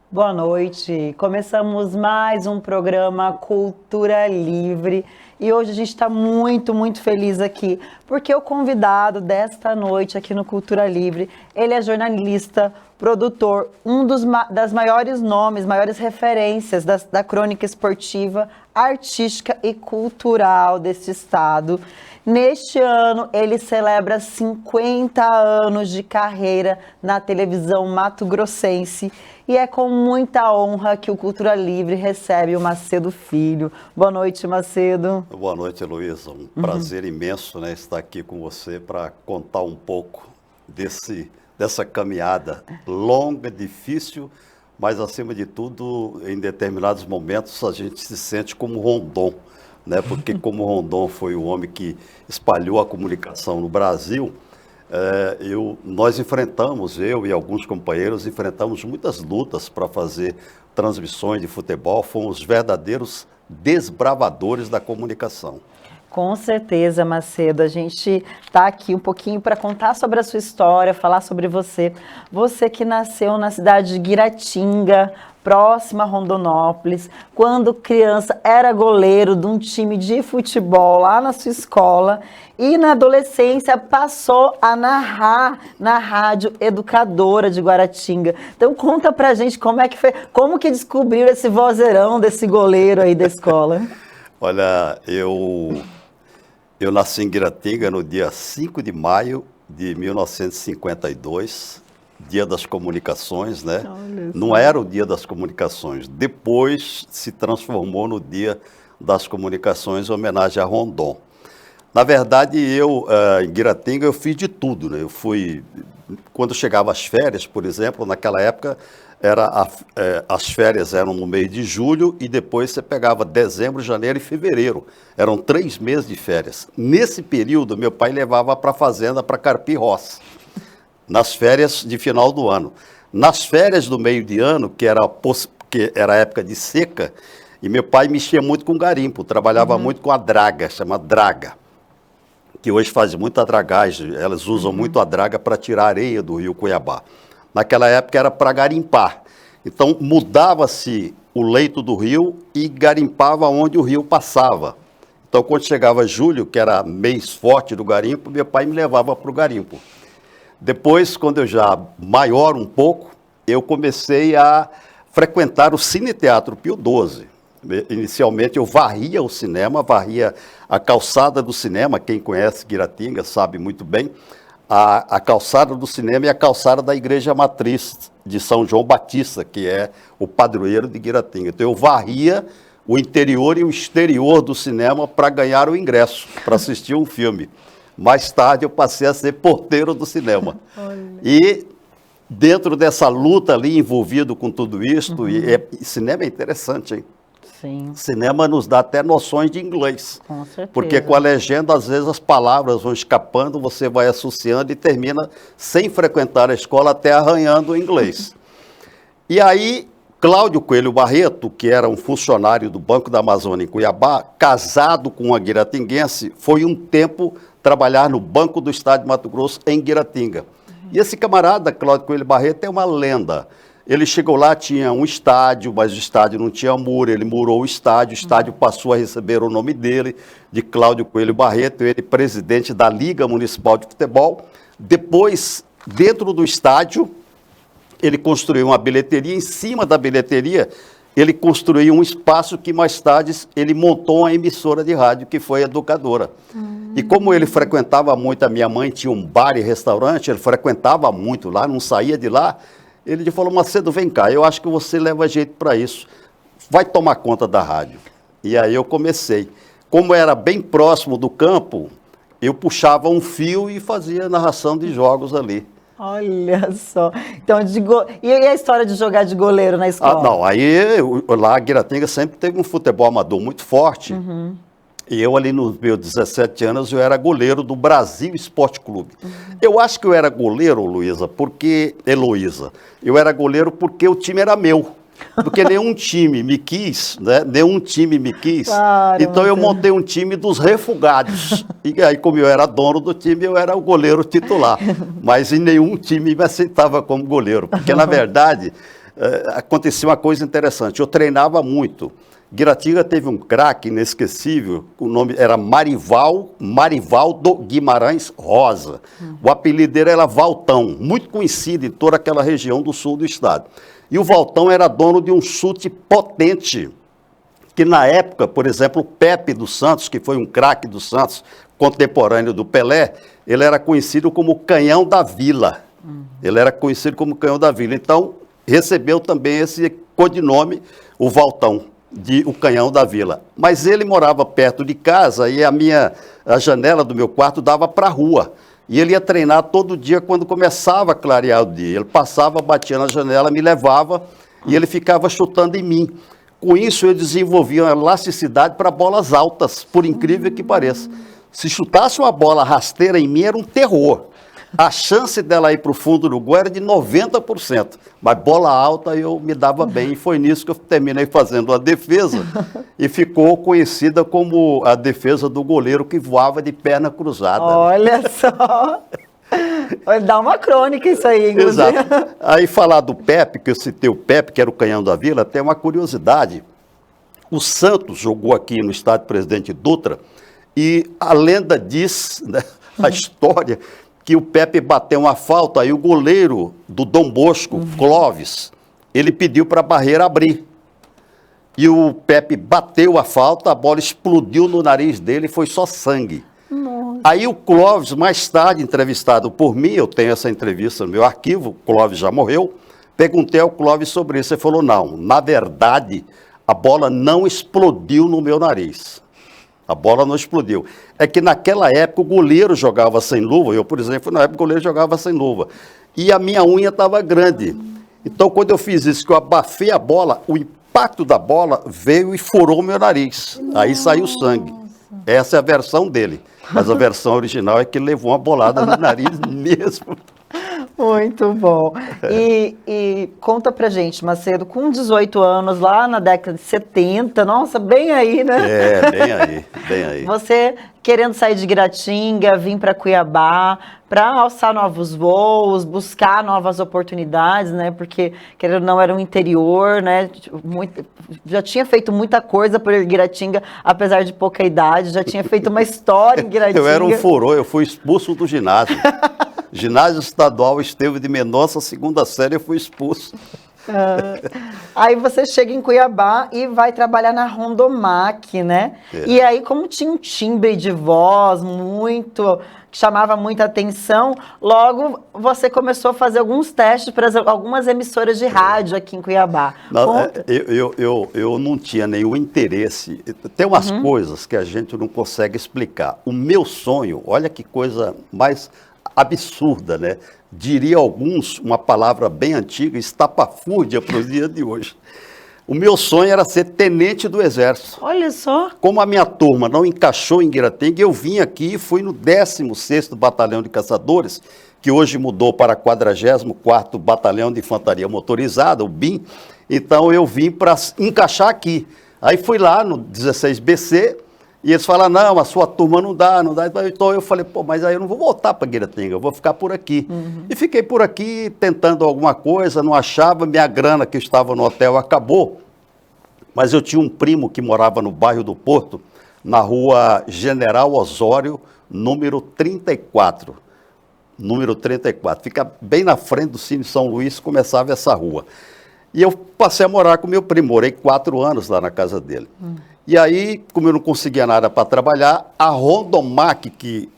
Boa noite. Começamos mais um programa Cultura Livre e hoje a gente está muito feliz aqui porque o convidado desta noite aqui no Cultura Livre, ele é jornalista, produtor, das maiores nomes, maiores referências da crônica esportiva, artística e cultural deste estado. Neste ano, ele celebra 50 anos de carreira na televisão mato-grossense e é com muita honra que o Cultura Livre recebe o Macedo Filho. Boa noite, Macedo. Boa noite, Heloísa. Um prazer imenso, né, estar aqui com você para contar um pouco dessa caminhada longa, difícil, mas, acima de tudo, em determinados momentos, a gente se sente como Rondon, né? Porque como Rondon foi o homem que espalhou a comunicação no Brasil, nós enfrentamos, eu e alguns companheiros, enfrentamos muitas lutas para fazer transmissões de futebol, fomos verdadeiros desbravadores da comunicação. Com certeza, Macedo. A gente está aqui um pouquinho para contar sobre a sua história, falar sobre você. Você que nasceu na cidade de Guiratinga, próxima a Rondonópolis, quando criança era goleiro de um time de futebol lá na sua escola e na adolescência passou a narrar na Rádio Educadora de Guaratinga. Então conta pra gente como é que foi, como que descobriu esse vozeirão desse goleiro aí da escola. Olha, eu nasci em Guiratinga no dia 5 de maio de 1952, Dia das Comunicações, né? Não era o Dia das Comunicações, depois se transformou no Dia das Comunicações, em homenagem a Rondon. Na verdade, em Guiratinga, eu fiz de tudo, né? Quando chegava as férias, por exemplo, naquela época, as férias eram no mês de julho e depois você pegava dezembro, janeiro e fevereiro. Eram 3 meses de férias. Nesse período, meu pai levava para a fazenda para carpir roça, nas férias de final do ano. Nas férias do meio de ano, que era época de seca, e meu pai mexia muito com garimpo, trabalhava muito com a draga, chama draga, que hoje faz muita dragagem, elas usam muito a draga para tirar areia do rio Cuiabá. Naquela época era para garimpar. Então mudava-se o leito do rio e garimpava onde o rio passava. Então quando chegava julho, que era mês forte do garimpo, meu pai me levava para o garimpo. Depois, quando eu já maior um pouco, eu comecei a frequentar o Cine Teatro Pio XII. Inicialmente eu varria o cinema, varria a calçada do cinema, quem conhece Guiratinga sabe muito bem, a calçada do cinema e a calçada da Igreja Matriz de São João Batista, que é o padroeiro de Guiratinga. Então eu varria o interior e o exterior do cinema para ganhar o ingresso, para assistir um filme. Mais tarde eu passei a ser porteiro do cinema. E dentro dessa luta ali, envolvido com tudo isso, cinema é interessante, hein? Sim. Cinema nos dá até noções de inglês. Com certeza. Porque com a legenda, às vezes, as palavras vão escapando, você vai associando e termina, sem frequentar a escola, até arranhando o inglês. E aí, Cláudio Coelho Barreto, que era um funcionário do Banco da Amazônia em Cuiabá, casado com uma guiratinguense, foi um tempo trabalhar no Banco do Estado de Mato Grosso, em Guiratinga. E esse camarada, Cláudio Coelho Barreto, é uma lenda. Ele chegou lá, tinha um estádio, mas o estádio não tinha muro, ele murou o estádio passou a receber o nome dele, de Cláudio Coelho Barreto, ele presidente da Liga Municipal de Futebol. Depois, dentro do estádio, ele construiu uma bilheteria, em cima da bilheteria, ele construiu um espaço que mais tarde ele montou uma emissora de rádio, que foi a Educadora. E como ele frequentava muito, a minha mãe tinha um bar e restaurante, ele frequentava muito lá, não saía de lá, ele falou: Macedo, vem cá, eu acho que você leva jeito para isso, vai tomar conta da rádio. E aí eu comecei. Como era bem próximo do campo, eu puxava um fio e fazia narração de jogos ali. Olha só. Então, e a história de jogar de goleiro na escola? Não, aí lá a Guiratinga sempre teve um futebol amador muito forte. E eu ali nos meus 17 anos, eu era goleiro do Brasil Esporte Clube. Eu acho que eu era goleiro, Heloísa, eu era goleiro porque o time era meu. Porque nenhum time me quis, né? Nenhum time me quis. Claro, então eu montei um time dos refugados. E aí, como eu era dono do time, eu era o goleiro titular. Mas em nenhum time me aceitava como goleiro. Porque, na verdade, acontecia uma coisa interessante. Eu treinava muito. Guiratinga teve um craque inesquecível, o nome era Marivaldo Guimarães Rosa. O apelido dele era Valtão, muito conhecido em toda aquela região do sul do estado. E o Valtão era dono de um chute potente, que na época, por exemplo, o Pepe dos Santos, que foi um craque do Santos, contemporâneo do Pelé, ele era conhecido como Canhão da Vila. Ele era conhecido como Canhão da Vila. Então, recebeu também esse codinome, o Valtão, o Canhão da Vila. Mas ele morava perto de casa e a janela do meu quarto dava para a rua. E ele ia treinar todo dia quando começava a clarear o dia. Ele passava, batia na janela, me levava e ele ficava chutando em mim. Com isso, eu desenvolvia uma elasticidade para bolas altas, por incrível que pareça. Se chutasse uma bola rasteira em mim, era um terror. A chance dela ir para o fundo do gol era de 90%. Mas bola alta eu me dava bem. E foi nisso que eu terminei fazendo a defesa. E ficou conhecida como a defesa do goleiro que voava de perna cruzada. Olha só! Dá uma crônica isso aí, inclusive. Exato. Aí falar do Pepe, que eu citei o Pepe, que era o Canhão da Vila, tem uma curiosidade. O Santos jogou aqui no estádio Presidente Dutra e a lenda diz, né, a história, que o Pepe bateu uma falta, aí o goleiro do Dom Bosco, Clóvis, ele pediu para a barreira abrir. E o Pepe bateu a falta, a bola explodiu no nariz dele e foi só sangue. Nossa. Aí o Clóvis, mais tarde entrevistado por mim, eu tenho essa entrevista no meu arquivo, o Clóvis já morreu, perguntei ao Clóvis sobre isso, ele falou, não, na verdade, a bola não explodiu no meu nariz. A bola não explodiu. É que naquela época o goleiro jogava sem luva, eu, por exemplo, na época o goleiro jogava sem luva, e a minha unha estava grande. Então, quando eu fiz isso, que eu abafei a bola, o impacto da bola veio e furou o meu nariz. Nossa. Aí saiu sangue. Essa é a versão dele. Mas a versão original é que ele levou uma bolada no nariz mesmo. Muito bom. E conta pra gente, Macedo, com 18 anos, lá na década de 70, nossa, bem aí, né? É, bem aí, bem aí. Você querendo sair de Guiratinga, vir para Cuiabá, para alçar novos voos, buscar novas oportunidades, né? Porque, querendo ou não, era um interior, né? Já tinha feito muita coisa por Guiratinga, apesar de pouca idade, já tinha feito uma história em Guiratinga. Eu era um furor, eu fui expulso do ginásio. Ginásio estadual Esteve de Mendonça, segunda série, eu fui expulso. Aí você chega em Cuiabá e vai trabalhar na Rondomac, né? É. E aí, como tinha um timbre de voz que chamava muita atenção, logo você começou a fazer alguns testes para algumas emissoras de rádio aqui em Cuiabá. Não, eu não tinha nenhum interesse. Tem umas coisas que a gente não consegue explicar. O meu sonho, olha que coisa mais absurda, né? Diria alguns, uma palavra bem antiga, estapafúrdia para os dias de hoje. O meu sonho era ser tenente do Exército. Olha só. Como a minha turma não encaixou em Guiratinga, eu vim aqui e fui no 16º Batalhão de Caçadores, que hoje mudou para 44º Batalhão de Infantaria Motorizada, o BIM. Então eu vim para encaixar aqui. Aí fui lá no 16BC, e eles falaram, não, a sua turma não dá. Então eu falei, pô, mas aí eu não vou voltar para Guiratinga, eu vou ficar por aqui. E fiquei por aqui tentando alguma coisa, não achava, minha grana que estava no hotel acabou. Mas eu tinha um primo que morava no bairro do Porto, na rua General Osório, número 34. Número 34. Fica bem na frente do Cine São Luís, começava essa rua. E eu passei a morar com meu primo, morei 4 anos lá na casa dele. E aí, como eu não conseguia nada para trabalhar, a Rondomac, que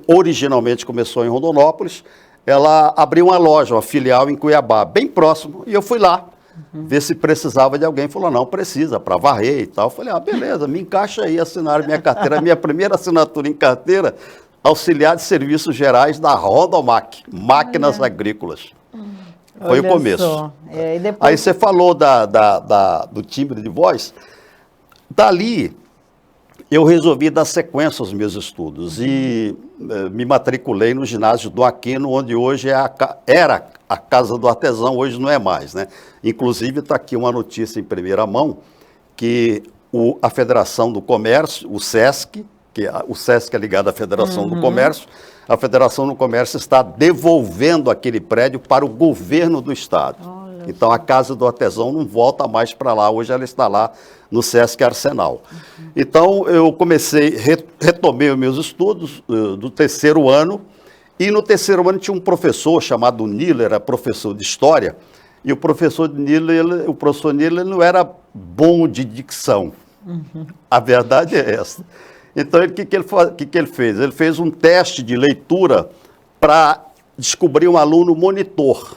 originalmente começou em Rondonópolis, ela abriu uma loja, uma filial em Cuiabá, bem próximo, e eu fui lá ver se precisava de alguém. Falou, não, precisa, para varrer e tal. Eu falei, beleza, me encaixa aí, assinaram minha carteira. Minha primeira assinatura em carteira, auxiliar de serviços gerais da Rondomac, máquinas agrícolas. Foi o começo. Depois... Aí você falou do timbre de voz. Dali, eu resolvi dar sequência aos meus estudos e me matriculei no ginásio do Aquino, onde hoje era a Casa do Artesão, hoje não é mais, né? Inclusive, está aqui uma notícia em primeira mão, que a Federação do Comércio, o SESC, o SESC é ligado à Federação do Comércio, a Federação do Comércio está devolvendo aquele prédio para o governo do estado. Então, a Casa do Artesão não volta mais para lá. Hoje ela está lá no Sesc Arsenal. Então, eu retomei os meus estudos do terceiro ano. E no terceiro ano tinha um professor chamado Nilo, era professor de História. E o professor Nilo não era bom de dicção. A verdade é essa. Então, o que ele fez? Ele fez um teste de leitura para descobrir um aluno monitor.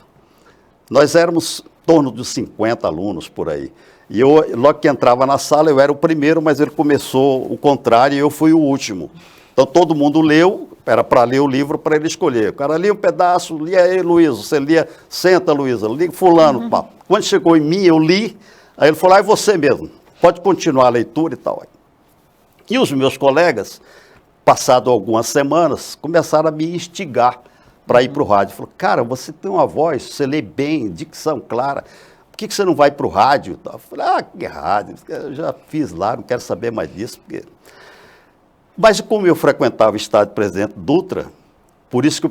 Nós éramos em torno de 50 alunos por aí. E eu, logo que entrava na sala, eu era o primeiro, mas ele começou o contrário e eu fui o último. Então, todo mundo leu, era para ler o livro para ele escolher. O cara lia um pedaço, lia aí, Luísa, você lia, senta, Luísa, lia fulano, pá. Quando chegou em mim, eu li, aí ele falou, é você mesmo, pode continuar a leitura e tal. E os meus colegas, passado algumas semanas, começaram a me instigar para ir para o rádio. Falou, cara, você tem uma voz, você lê bem, dicção clara, por que você não vai para o rádio? Eu falei, que rádio, eu já fiz lá, não quero saber mais disso. Mas como eu frequentava o estádio Presidente Dutra, por isso que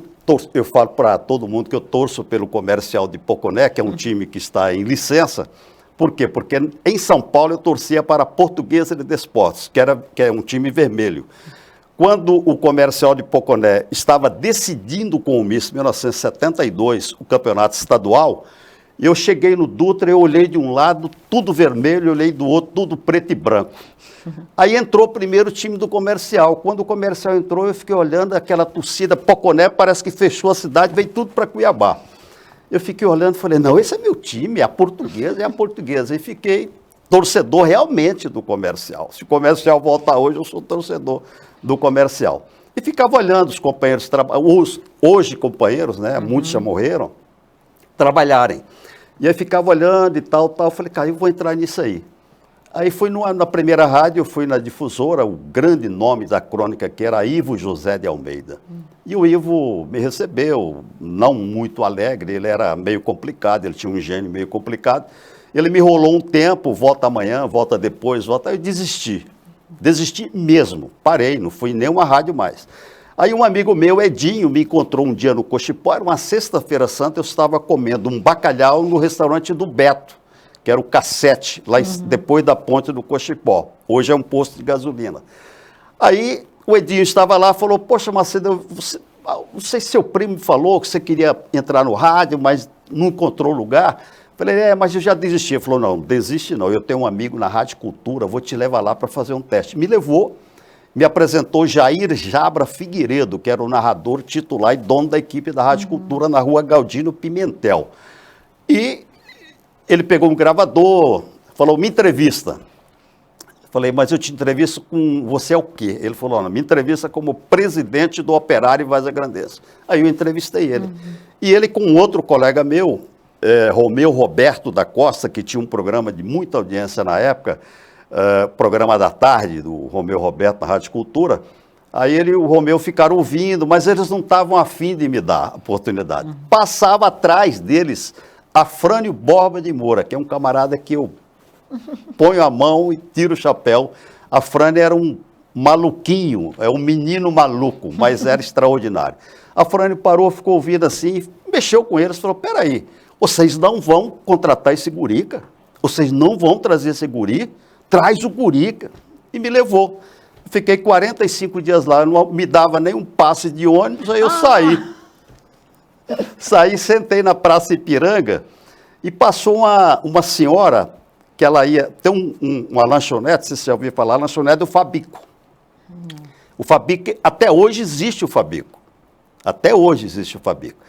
eu falo para todo mundo que eu torço pelo Comercial de Poconé, que é um time que está em licença. Por quê? Porque em São Paulo eu torcia para a Portuguesa de Desportos, que é um time vermelho. Quando o Comercial de Poconé estava decidindo com o Miss, em 1972, o campeonato estadual, eu cheguei no Dutra, eu olhei de um lado, tudo vermelho, eu olhei do outro, tudo preto e branco. Aí entrou primeiro o time do Comercial. Quando o Comercial entrou, eu fiquei olhando aquela torcida, Poconé parece que fechou a cidade, veio tudo para Cuiabá. Eu fiquei olhando e falei, não, esse é meu time, é a Portuguesa. E fiquei torcedor realmente do Comercial. Se o Comercial voltar hoje, eu sou torcedor do Comercial. E ficava olhando os companheiros, hoje companheiros, né, muitos já morreram, trabalharem. E aí ficava olhando e tal, falei, cara, eu vou entrar nisso aí. Aí fui na primeira rádio, fui na difusora, o grande nome da crônica que era Ivo José de Almeida. E o Ivo me recebeu, não muito alegre, ele era meio complicado, ele tinha um gênio meio complicado. Ele me enrolou um tempo, volta amanhã, volta depois, volta, eu desisti. Desisti mesmo, parei, não fui em nenhuma rádio mais. Aí um amigo meu, Edinho, me encontrou um dia no Cochipó, era uma sexta-feira santa, eu estava comendo um bacalhau no restaurante do Beto, que era o Cassete, lá depois da ponte do Cochipó. Hoje é um posto de gasolina. Aí o Edinho estava lá e falou, poxa, Macedo, não sei se seu primo falou que você queria entrar no rádio, mas não encontrou lugar. Falei, mas eu já desisti. Ele falou, não, desiste não, eu tenho um amigo na Rádio Cultura, vou te levar lá para fazer um teste. Me levou, me apresentou Jair Jabra Figueiredo, que era o narrador titular e dono da equipe da Rádio Cultura na rua Galdino Pimentel. E ele pegou um gravador, falou, me entrevista. Falei, mas eu te entrevisto com você é o quê? Ele falou, não, me entrevista como presidente do Operário Vargas Grandeza. Aí eu entrevistei ele. E ele com outro colega meu, Romeu Roberto da Costa, que tinha um programa de muita audiência na época, programa da tarde, do Romeu Roberto na Rádio Cultura. Aí ele e o Romeu ficaram ouvindo, mas eles não estavam afim de me dar a oportunidade. Passava atrás deles Afrânio Borba de Moura, que é um camarada que eu ponho a mão e tiro o chapéu. Afrânio era um maluquinho, é um menino maluco, mas era extraordinário. Afrânio parou, ficou ouvindo assim, mexeu com eles, falou, peraí, vocês não vão contratar esse guri, cara? Vocês não vão trazer esse guri? Traz o guri, cara. E me levou. Fiquei 45 dias lá, não me dava nem um passe de ônibus, aí eu saí. Saí, sentei na Praça Ipiranga e passou uma senhora que ela ia ter uma lanchonete, se você já ouviu falar, a lanchonete do Fabico. O Fabico, até hoje existe o Fabico. Até hoje existe o Fabico.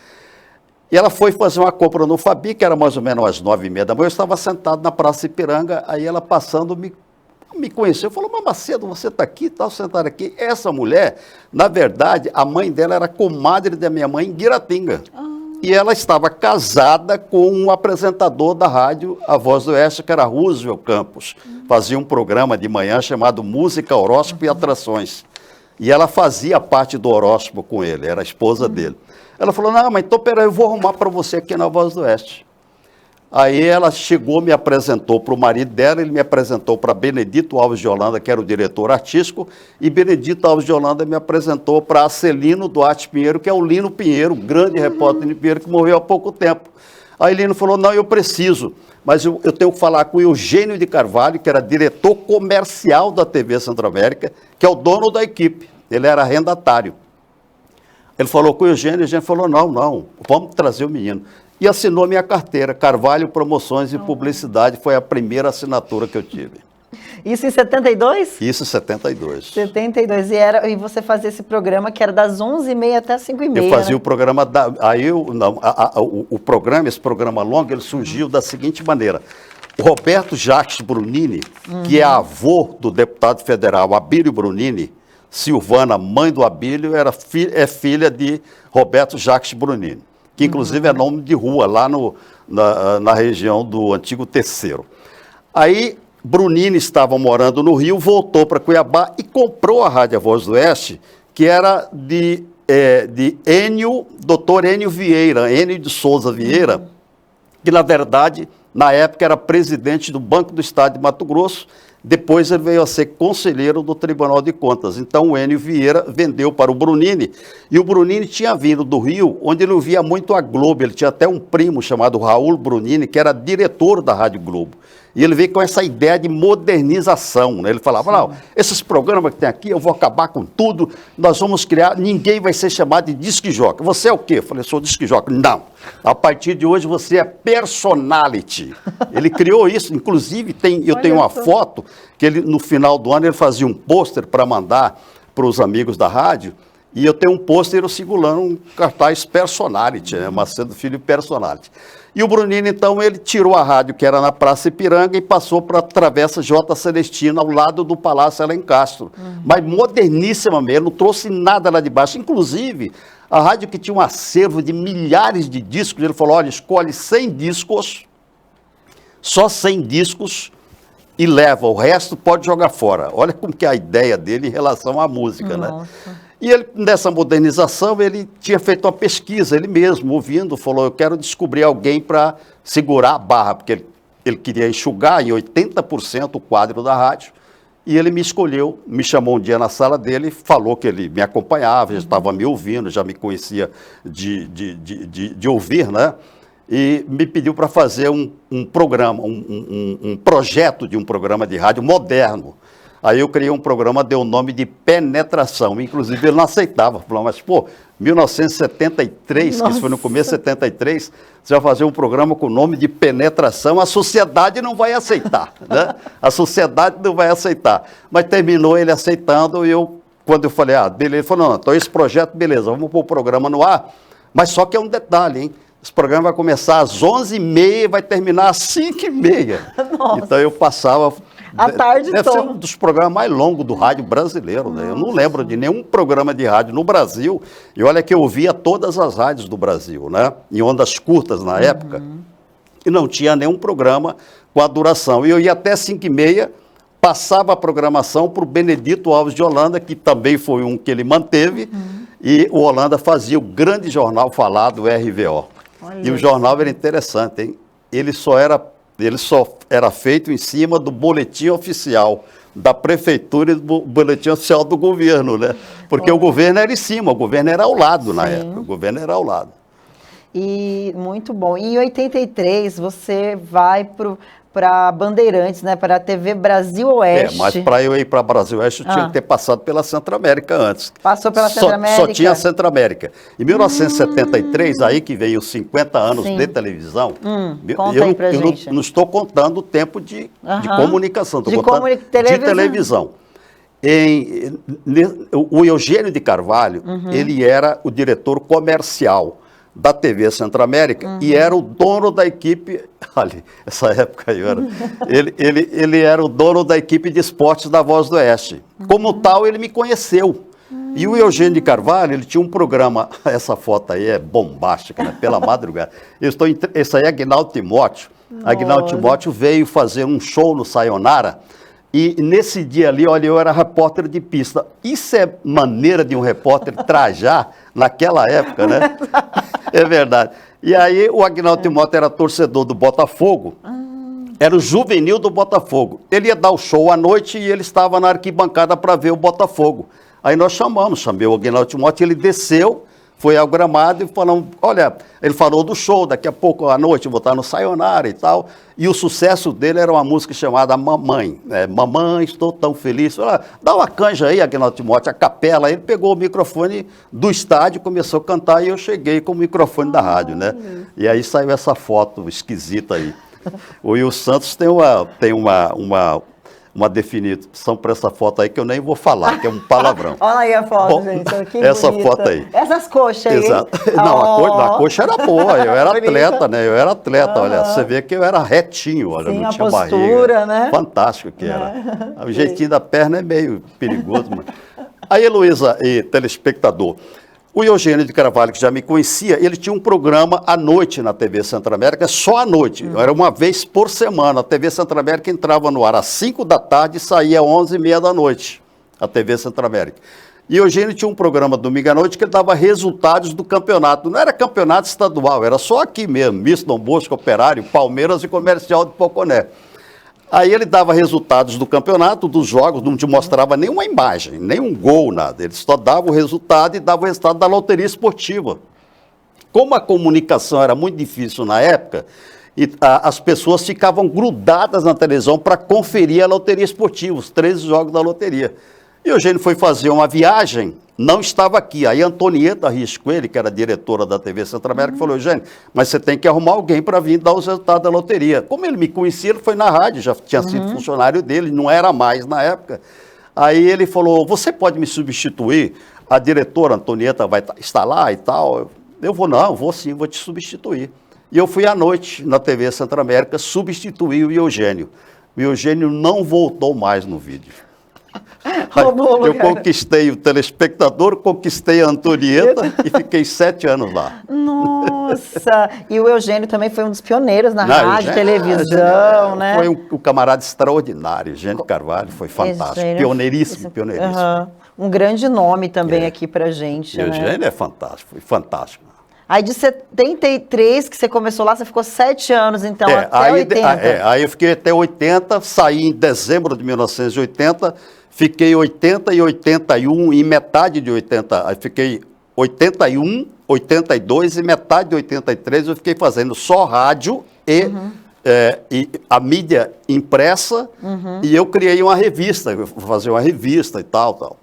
E ela foi fazer uma compra no Fabico, era mais ou menos às 9h30 da manhã, eu estava sentado na Praça Ipiranga, aí ela passando me conheceu, falou, mas Macedo, você está aqui, está sentado aqui. Essa mulher, na verdade, a mãe dela era comadre da minha mãe em Guiratinga. E ela estava casada com um apresentador da rádio A Voz do Oeste, que era Roosevelt Campos. Fazia um programa de manhã chamado Música, Horóscopo e Atrações. E ela fazia parte do horóscopo com ele, era a esposa dele. Ela falou, não, mas então peraí, eu vou arrumar para você aqui na Voz do Oeste. Aí ela chegou, me apresentou para o marido dela, ele me apresentou para Benedito Alves de Holanda, que era o diretor artístico, e Benedito Alves de Holanda me apresentou para Celino Duarte Pinheiro, que é o Lino Pinheiro, grande repórter Lino Pinheiro, que morreu há pouco tempo. Aí Lino falou, não, eu preciso, mas eu tenho que falar com o Eugênio de Carvalho, que era diretor comercial da TV Centro-América, que é o dono da equipe, ele era arrendatário. Ele falou com o Eugênio falou, não, vamos trazer o menino. E assinou minha carteira, Carvalho Promoções e Publicidade, foi a primeira assinatura que eu tive. Isso em 72? Isso em 72. 72, e você fazia esse programa que era das 11h30 até 5h30. Eu fazia o programa, esse programa longo, ele surgiu da seguinte maneira. O Roberto Jacques Brunini, que é avô do deputado federal Abílio Brunini, Silvana, mãe do Abílio, é filha de Roberto Jacques Brunini, que inclusive é nome de rua lá na região do antigo Terceiro. Aí Brunini estava morando no Rio, voltou para Cuiabá e comprou a Rádio Voz do Oeste, que era de Dr. Enio Vieira, Enio de Souza Vieira, que na verdade, na época era presidente do Banco do Estado de Mato Grosso. Depois ele veio a ser conselheiro do Tribunal de Contas. Então o Enio Vieira vendeu para o Brunini, e o Brunini tinha vindo do Rio, onde ele ouvia muito a Globo. Ele tinha até um primo chamado Raul Brunini, que era diretor da Rádio Globo. E ele veio com essa ideia de modernização, né? Ele falava, não, esses programas que tem aqui, eu vou acabar com tudo, nós vamos criar, ninguém vai ser chamado de disc-jockey. Você é o quê? Eu falei, sou disc-jockey. Não, a partir de hoje você é personality. Ele criou isso, inclusive eu tenho uma foto, que ele, no final do ano, ele fazia um pôster para mandar para os amigos da rádio, e eu tenho um pôster segurando um cartaz personality, né? Macedo Filho Personality. E o Brunini, então, ele tirou a rádio, que era na Praça Ipiranga, e passou para a Travessa J. Celestina, ao lado do Palácio Alencastro. Mas moderníssima mesmo, não trouxe nada lá de baixo. Inclusive, a rádio que tinha um acervo de milhares de discos, ele falou, olha, escolhe 100 discos, só 100 discos, e leva, o resto pode jogar fora. Olha como que é a ideia dele em relação à música, né? E ele, nessa modernização, ele tinha feito uma pesquisa, ele mesmo, ouvindo, falou, eu quero descobrir alguém para segurar a barra, porque ele queria enxugar em 80% o quadro da rádio, e ele me escolheu, me chamou um dia na sala dele, falou que ele me acompanhava, já estava me ouvindo, já me conhecia de ouvir, né? E me pediu para fazer um programa, um projeto de um programa de rádio moderno. Aí eu criei um programa, deu o nome de Penetração. Inclusive ele não aceitava. Falou, mas pô, 1973, que isso foi no começo de 73, você vai fazer um programa com o nome de Penetração, a sociedade não vai aceitar, né? A sociedade não vai aceitar. Mas terminou ele aceitando, e quando eu falei, beleza, ele falou, não, então esse projeto, beleza, vamos pôr o programa no ar, mas só que é um detalhe, hein? Esse programa vai começar às 11h30 e vai terminar às 5h30. Então eu passava... A tarde toda. Deve ser um dos programas mais longos do rádio brasileiro, né? Eu não lembro de nenhum programa de rádio no Brasil. E olha que eu ouvia todas as rádios do Brasil, né? Em ondas curtas na época. E não tinha nenhum programa com a duração. E eu ia até 5h30, passava a programação para o Benedito Alves de Holanda, que também foi um que ele manteve. E o Holanda fazia o grande jornal falado, o RVO. Olha, e o jornal era interessante, hein? Ele só era feito em cima do boletim oficial da prefeitura e do boletim oficial do governo, né? Porque o governo era em cima, o governo era ao lado na época, o governo era ao lado. E muito bom. E em 83 você vai para Bandeirantes, né? Para a TV Brasil Oeste. Mas para eu ir para Brasil Oeste, eu tinha que ter passado pela Centro-América antes. Passou pela Centro-América? Só tinha a Centro-América. Em 1973, aí que veio os 50 anos de televisão, conta aí pra gente. Eu não estou contando o tempo de comunicação, estou contando de televisão. O Eugênio de Carvalho, ele era o diretor comercial da TV Centro-América e era o dono da equipe, olha, essa época aí ele era o dono da equipe de esportes da Voz do Oeste. Como tal, ele me conheceu. E o Eugênio de Carvalho, ele tinha um programa, essa foto aí é bombástica, né? Pela madrugada. Esse aí é Aguinaldo Timóteo. Aguinaldo Timóteo veio fazer um show no Sayonara. E nesse dia ali, olha, eu era repórter de pista. Isso é maneira de um repórter trajar naquela época, né? É verdade. E aí o Aguinaldo Timóteo era torcedor do Botafogo, era o juvenil do Botafogo. Ele ia dar o show à noite e ele estava na arquibancada para ver o Botafogo. Aí nós chamei o Aguinaldo Timóteo, ele desceu, foi ao gramado e falou, olha, ele falou do show, daqui a pouco à noite eu vou estar no Sayonara e tal. E o sucesso dele era uma música chamada Mamãe, né? Mamãe, estou tão feliz. Falei, dá uma canja aí, Aguinaldo Timóteo, a capela. Ele pegou o microfone do estádio, começou a cantar e eu cheguei com o microfone da rádio, né? E aí saiu essa foto esquisita aí. O Will Santos tem uma definição para essa foto aí que eu nem vou falar, que é um palavrão. Olha aí a foto, Bom, gente. Que essa bonita. foto aí. Essas coxas aí. Exato. Não, a coxa era boa, eu era atleta, né? Eu era atleta, olha, você vê que eu era retinho, olha, Sim, não a tinha postura, barriga. né? Fantástico que era. O jeitinho da perna é meio perigoso. Mas... Aí, Heloísa e telespectador, o Eugênio de Carvalho, que já me conhecia, ele tinha um programa à noite na TV Centro-América, só à noite, era uma vez por semana. A TV Centro-América entrava no ar às 5 da tarde e saía às 11h30 da noite, a TV Centro-América. E o Eugênio tinha um programa domingo à noite que ele dava resultados do campeonato. Não era campeonato estadual, era só aqui mesmo, Misto Dom Bosco, Operário, Palmeiras e Comercial de Poconé. Aí ele dava resultados do campeonato, dos jogos, não te mostrava nenhuma imagem, nenhum gol, nada. Ele só dava o resultado e dava o resultado da loteria esportiva. Como a comunicação era muito difícil na época, as pessoas ficavam grudadas na televisão para conferir a loteria esportiva, os 13 jogos da loteria. E o Eugênio foi fazer uma viagem, não estava aqui. Aí a Antonieta Riscoelho, que era diretora da TV Centro-América, falou, Eugênio, mas você tem que arrumar alguém para vir dar os resultados da loteria. Como ele me conhecia, ele foi na rádio, já tinha sido funcionário dele, não era mais na época. Aí ele falou, você pode me substituir? A diretora Antonieta vai estar lá e tal. Eu vou, não, vou sim, vou te substituir. E eu fui à noite na TV Centro-América, substituí o Eugênio. O Eugênio não voltou mais no vídeo. Eu conquistei o telespectador, conquistei a Antonieta e fiquei 7 anos lá. Nossa! E o Eugênio também foi um dos pioneiros na rádio, televisão, né? Foi um camarada extraordinário, Eugênio Carvalho, foi fantástico, Eugênio, pioneiríssimo. Um grande nome também aqui pra gente, né? Eugênio é fantástico, foi fantástico. Aí de 73 que você começou lá, você ficou 7 anos, então, até 80. Aí eu fiquei até 80, saí em dezembro de 1980, fiquei 80 e 81 e metade de 80, aí fiquei 81, 82 e metade de 83 eu fiquei fazendo só rádio e a mídia impressa e eu criei uma revista, eu fazia uma revista e tal.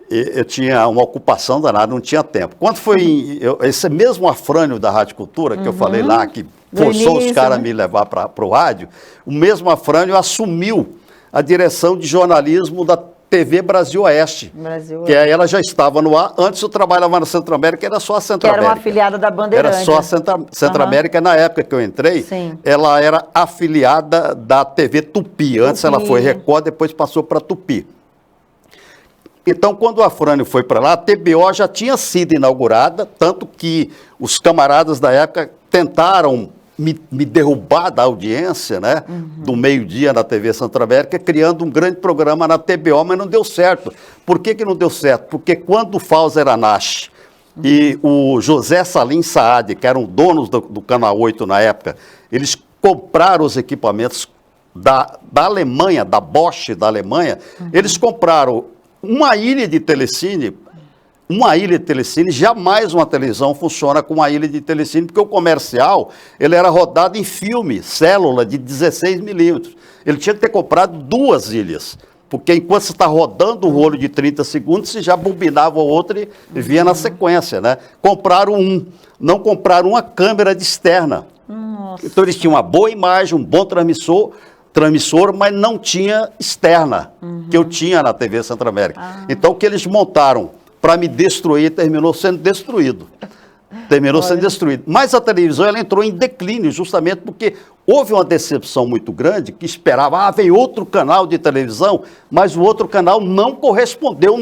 Eu tinha uma ocupação danada, não tinha tempo. Quando foi esse mesmo Afrânio da Rádio Cultura, que eu falei lá, que forçou os caras a me levar para o rádio, o mesmo Afrânio assumiu a direção de jornalismo da TV Brasil Oeste. Que aí ela já estava no ar. Antes eu trabalhava na Centro-América, era só a Centro-América. Que era uma afiliada da Bandeirante. Era só a Centro-América, na época que eu entrei, ela era afiliada da TV Tupi. Antes ela foi Record, depois passou para Tupi. Então, quando o Afrânio foi para lá, a TBO já tinha sido inaugurada, tanto que os camaradas da época tentaram me derrubar da audiência, né, do meio-dia na TV Centro-América, criando um grande programa na TBO, mas não deu certo. Por que não deu certo? Porque quando o Fausto Eranache e o José Salim Saad, que eram donos do Canal 8 na época, eles compraram os equipamentos da Alemanha, da Bosch da Alemanha, eles compraram uma ilha de telecine. Jamais uma televisão funciona com uma ilha de telecine, porque o comercial, ele era rodado em filme, célula de 16 milímetros. Ele tinha que ter comprado 2 ilhas, porque enquanto você está rodando o rolo de 30 segundos, você já bobinava o outro e via na sequência, né? Compraram não compraram uma câmera de externa. Nossa. Então eles tinham uma boa imagem, um bom transmissor, mas não tinha externa, que eu tinha na TV Centro-América. Então o que eles montaram para me destruir terminou sendo destruído. Mas a televisão ela entrou em declínio justamente porque houve uma decepção muito grande que esperava, vem outro canal de televisão, mas o outro canal não correspondeu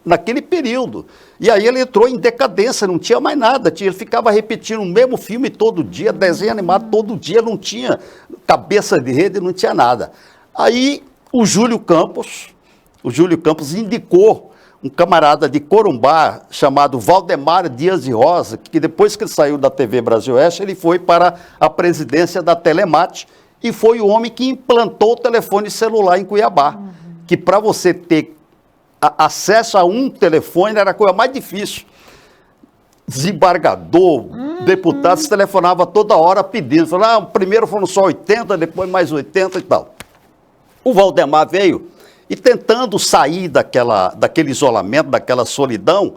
naquele período. E aí ele entrou em decadência, não tinha mais nada, ele ficava repetindo o mesmo filme todo dia, desenho animado todo dia, não tinha cabeça de rede, não tinha nada. Aí o Júlio Campos indicou um camarada de Corumbá chamado Valdemar Dias de Rosa, que depois que ele saiu da TV Brasil Oeste, ele foi para a presidência da Telemate e foi o homem que implantou o telefone celular em Cuiabá, que para você ter acesso a um telefone era a coisa mais difícil. desembargador, deputados telefonavam toda hora pedindo. Falaram, primeiro foram só 80, depois mais 80 e tal. O Valdemar veio e tentando sair daquele isolamento, daquela solidão,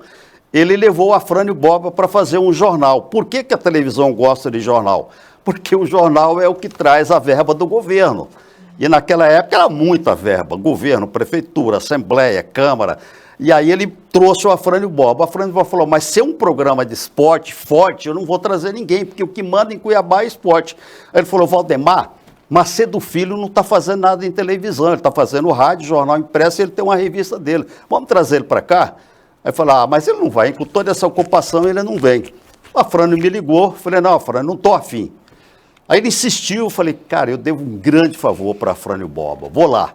ele levou a Afrânio Borba para fazer um jornal. Por que a televisão gosta de jornal? Porque o jornal é o que traz a verba do governo. E naquela época era muita verba, governo, prefeitura, assembleia, câmara. E aí ele trouxe o Afrânio Borba. O Afrânio Borba falou, mas se é um programa de esporte forte, eu não vou trazer ninguém, porque o que manda em Cuiabá é esporte. Aí ele falou, Valdemar, Macedo Filho não está fazendo nada em televisão, ele está fazendo rádio, jornal impresso, e ele tem uma revista dele. Vamos trazer ele para cá? Aí eu falei, mas ele não vai, com toda essa ocupação ele não vem. O Afrânio me ligou, falei, não, Afrânio, não estou afim. Aí ele insistiu, falei, cara, eu devo um grande favor para Afrânio Borba, vou lá.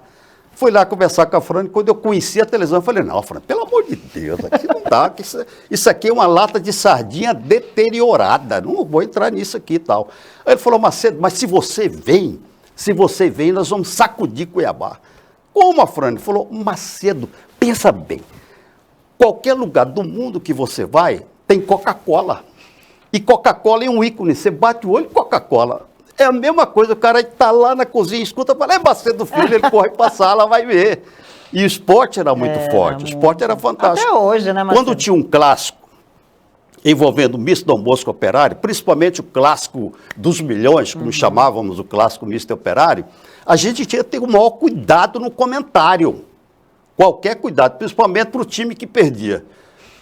Fui lá conversar com a Afrânio, quando eu conheci a televisão, eu falei, não, Afrânio, pelo amor de Deus, aqui não dá, que isso aqui é uma lata de sardinha deteriorada, não vou entrar nisso aqui e tal. Aí ele falou, Macedo, mas se você vem, nós vamos sacudir Cuiabá. Como, Afrânio? Ele falou, Macedo, pensa bem, qualquer lugar do mundo que você vai, tem Coca-Cola. E Coca-Cola é um ícone, você bate o olho em Coca-Cola. É a mesma coisa, o cara está lá na cozinha, escuta, fala, é Macedo Filho, ele corre para a sala, vai ver. E o esporte era muito forte, o esporte era fantástico. Até hoje, né, Macedo? Quando tinha um clássico envolvendo o Misto Dom Bosco Operário, principalmente o clássico dos milhões, como chamávamos o clássico Misto Operário, a gente tinha que ter o maior cuidado no comentário. Qualquer cuidado, principalmente para o time que perdia.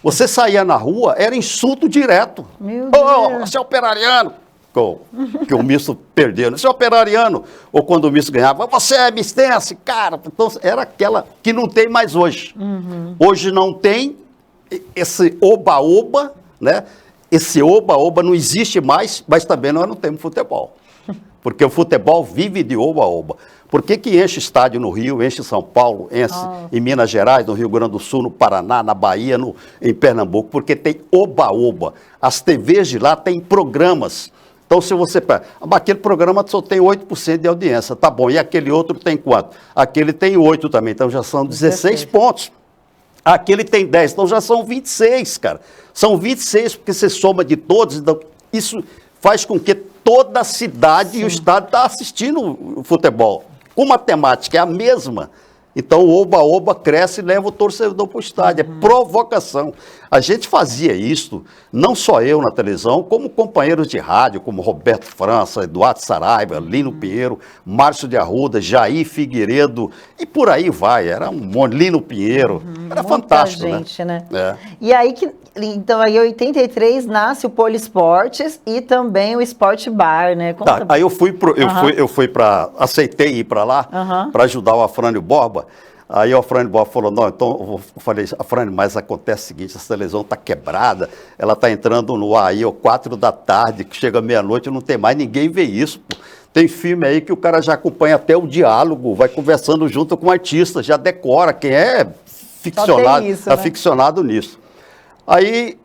Você saía na rua, era insulto direto. Meu Deus. Você é operariano. Que o misto perdeu. Você é operariano. Ou quando o misto ganhava, você é mistense, cara. Então, era aquela que não tem mais hoje. Hoje não tem esse oba-oba, né? Esse oba-oba não existe mais, mas também nós não temos futebol. Porque o futebol vive de oba-oba. Por que enche estádio no Rio, enche em São Paulo, enche em Minas Gerais, no Rio Grande do Sul, no Paraná, na Bahia, em Pernambuco? Porque tem oba-oba. As TVs de lá têm programas. Então, se você pega, aquele programa só tem 8% de audiência, tá bom, e aquele outro tem quanto? Aquele tem 8 também, então já são 16 pontos. Aquele tem 10, então já são 26, cara. São 26, porque você soma de todos, então isso faz com que toda a cidade e o estado está assistindo o futebol. Como a temática é a mesma, então o oba-oba cresce e leva o torcedor para o estádio. É provocação. A gente fazia isso, não só eu na televisão, como companheiros de rádio, como Roberto França, Eduardo Saraiva, Lino Pinheiro, Márcio de Arruda, Jair Figueiredo, e por aí vai. Era um Lino Pinheiro. Era fantástico, gente, né? E aí então aí em 83 nasce o Poliesportes e também o Sport Bar, né? Aí aceitei ir para lá, para ajudar o Afrânio Borba. Aí o Afrânio Borba falou, não, então eu falei, Afrânio, mas acontece o seguinte, essa televisão está quebrada, ela está entrando no ar aí, 4 da tarde, que chega meia-noite, não tem mais, ninguém vê isso, pô. Tem filme aí que o cara já acompanha até o diálogo, vai conversando junto com o artista, já decora, quem é ficcionado, está ficcionado nisso. Aí,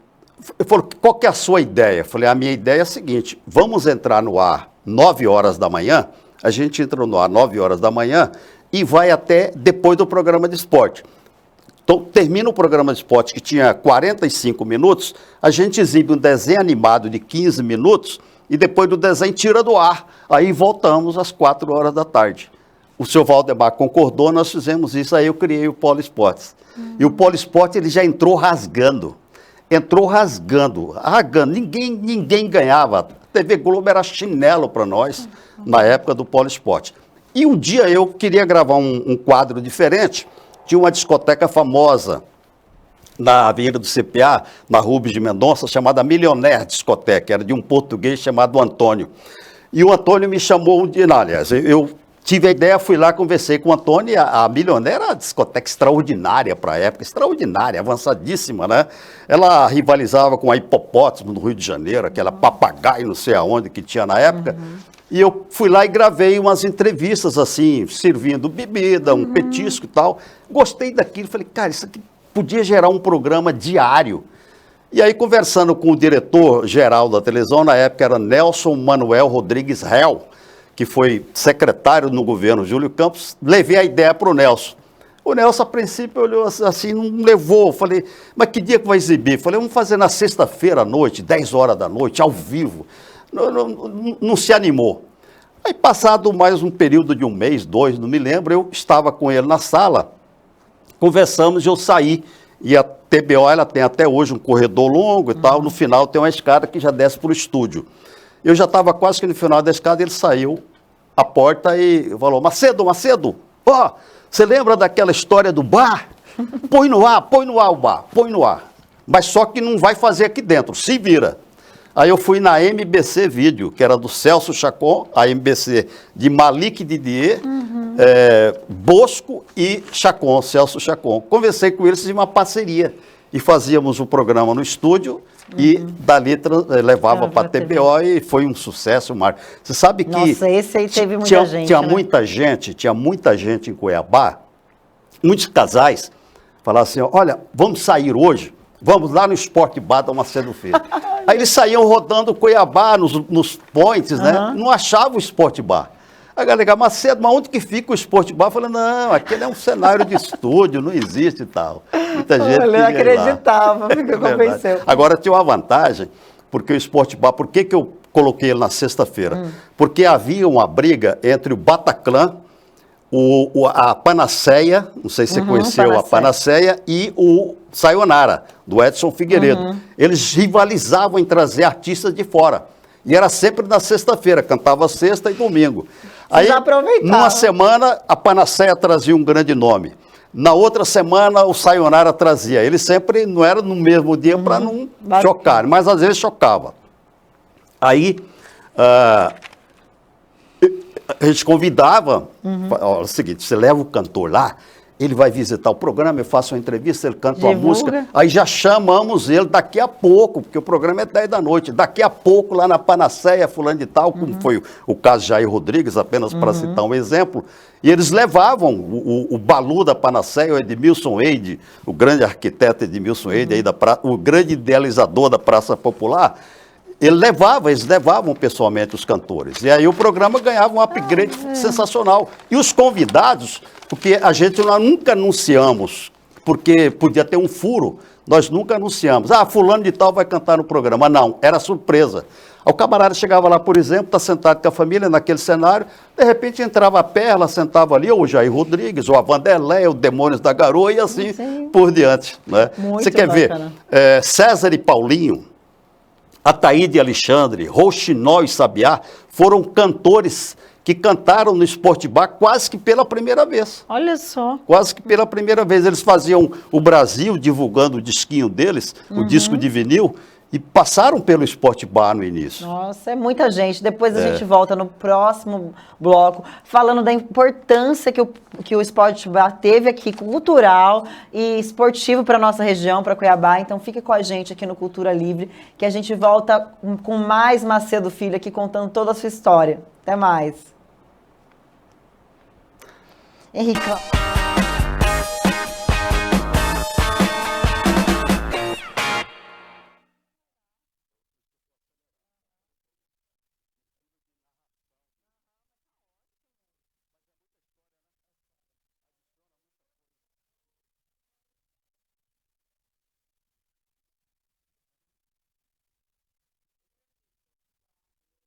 eu falei, qual que é a sua ideia? Eu falei, a minha ideia é a seguinte, vamos entrar no ar 9 horas da manhã, a gente entra no ar 9 horas da manhã e vai até depois do programa de esporte. Então, termina o programa de esporte, que tinha 45 minutos, a gente exibe um desenho animado de 15 minutos e depois do desenho tira do ar. Aí voltamos às 4 horas da tarde. O senhor Valdemar concordou, nós fizemos isso, aí eu criei o Poliesportes. E o Poliesportes, ele já entrou rasgando. Ninguém ganhava. A TV Globo era chinelo para nós, na época do Poliesporte. E um dia eu queria gravar um quadro diferente, tinha uma discoteca famosa na Avenida do CPA, na Rubens de Mendonça, chamada Milionaire Discoteca, era de um português chamado Antônio. E o Antônio me chamou um dia, aliás, eu tive a ideia, fui lá, conversei com o Antônio, e a Milionaire era uma discoteca extraordinária para a época, extraordinária, avançadíssima, né? Ela rivalizava com a Hipopótamo no Rio de Janeiro, aquela papagaio não sei aonde que tinha na época. E eu fui lá e gravei umas entrevistas assim, servindo bebida, um petisco e tal. Gostei daquilo, falei, cara, isso aqui podia gerar um programa diário. E aí, conversando com o diretor-geral da televisão, na época era Nelson Manuel Rodrigues Hell, que foi secretário no governo Júlio Campos, levei a ideia para o Nelson. O Nelson, a princípio, olhou assim, não levou. Eu falei, mas que dia que vai exibir? Eu falei, vamos fazer na sexta-feira à noite, 10 horas da noite, ao vivo. Não se animou. Aí, passado mais um período de um mês, 2, não me lembro, eu estava com ele na sala, conversamos e eu saí. E a TBO, ela tem até hoje um corredor longo e tal, no final tem uma escada que já desce para o estúdio. Eu já estava quase que no final da escada, ele saiu à porta e falou, Macedo, ó, você lembra daquela história do bar? Põe no ar o bar, põe no ar. Mas só que não vai fazer aqui dentro, se vira. Aí eu fui na MBC Vídeo, que era do Celso Chacon, a MBC de Malik Didier, Bosco e Chacon, Celso Chacon. Conversei com eles de uma parceria e fazíamos o programa no estúdio e dali levava para a TBO e foi um sucesso, Mário. Você sabe que... Nossa, esse aí teve muita gente, tinha né? Tinha muita gente em Cuiabá, muitos casais falavam assim, olha, vamos sair hoje? Vamos lá no Sport Bar da Macedo Filho. Aí eles saíam rodando Cuiabá nos points, né? Não achavam o Sport Bar. Aí a galera, Macedo, mas onde que fica o Sport Bar? Eu falei, não, aquele é um cenário de estúdio, não existe e tal. Muita gente Ele acreditava, me convenceu. Agora tinha uma vantagem, porque o Sport Bar, por que eu coloquei ele na sexta-feira? Porque havia uma briga entre o Bataclan, a Panaceia, não sei se você conheceu a Panaceia, e o Sayonara, do Edson Figueiredo. Eles rivalizavam em trazer artistas de fora. E era sempre na sexta-feira, cantava sexta e domingo. Aí, numa semana, a Panaceia trazia um grande nome. Na outra semana, o Sayonara trazia. Ele sempre não era no mesmo dia para não chocar, mas às vezes chocava. Aí, a gente convidava, é o seguinte, você leva o cantor lá, ele vai visitar o programa, eu faço uma entrevista, ele canta uma música, aí já chamamos ele daqui a pouco, porque o programa é 10 da noite, daqui a pouco lá na Panaceia, fulano de tal, como foi o caso de Jair Rodrigues, apenas para citar um exemplo, e eles levavam o Balu da Panaceia, o Edmilson Eide, o grande arquiteto Edmilson Eide, aí o grande idealizador da Praça Popular, eles levavam pessoalmente os cantores. E aí o programa ganhava um upgrade sensacional. E os convidados, porque a gente nunca anunciamos, porque podia ter um furo, nós nunca anunciamos. Fulano de tal vai cantar no programa. Não, era surpresa. O camarada chegava lá, por exemplo, está sentado com a família naquele cenário, de repente entrava a Perla, sentava ali, ou o Jair Rodrigues, ou a Vanderlé, o Demônios da Garoa, e assim por diante. Né? Você quer ver? César e Paulinho, Ataíde e Alexandre, Rouxinol e Sabiá foram cantores que cantaram no Sport Bar quase que pela primeira vez. Olha só. Quase que pela primeira vez. Eles faziam o Brasil divulgando o disquinho deles, o disco de vinil, e passaram pelo Sport Bar no início. Nossa, é muita gente. Depois a gente volta no próximo bloco, falando da importância que o Sport Bar teve aqui, cultural e esportivo para a nossa região, para Cuiabá. Então fique com a gente aqui no Cultura Livre, que a gente volta com mais Macedo Filho aqui, contando toda a sua história. Até mais. Henrique.